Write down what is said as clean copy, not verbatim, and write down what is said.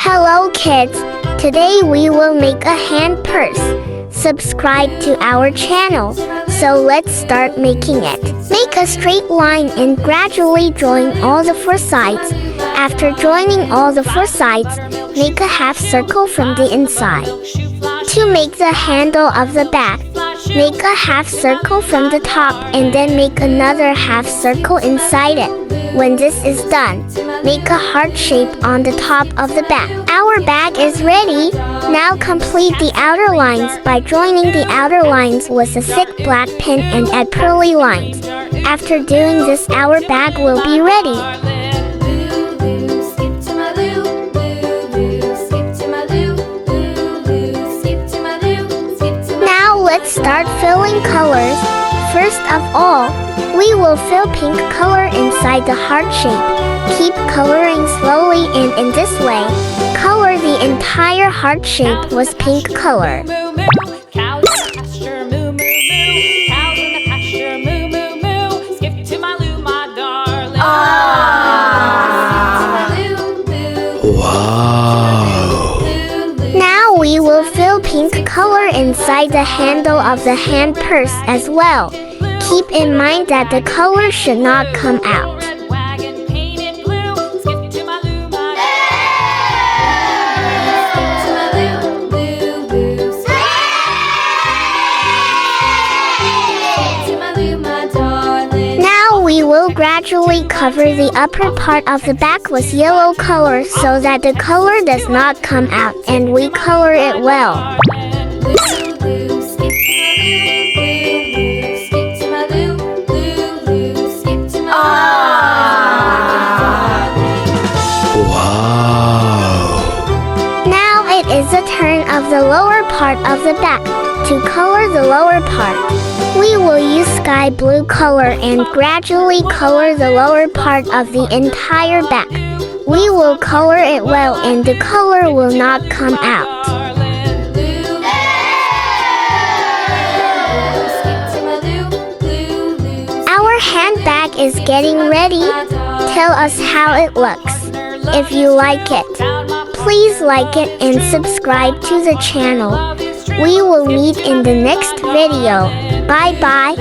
Hello kids, today we will make a hand purse. Subscribe to our channel. So let's start making it. Make a straight line and gradually join all the four sides. After joining all the four sides, make a half circle from the inside. To make the handle of the back, make a half circle from the top and then make another half circle inside it. When this is done, make a heart shape on the top of the bag. Our bag is ready. Now complete the outer lines by joining the outer lines with a thick black pin and add pearly lines. After doing this, our bag will be ready. Now let's start filling colors. First of all, we will fill pink color inside the heart shape. Keep coloring slowly and in this way, color the entire heart shape with pink color. Wow! Now we will fill pink color inside the handle of the hand purse as well. Keep in mind that the color should not come out. Now we will gradually cover the upper part of the back with yellow color so that the color does not come out, and we color it well. Now it is the turn of the lower part of the back. To color the lower part, we will use sky blue color and gradually color the lower part of the entire back. We will color it well and the color will not come out. Our handbag is getting ready. Tell us how it looks. If you like it, please like it and subscribe to the channel. We will meet in the next video. Bye bye.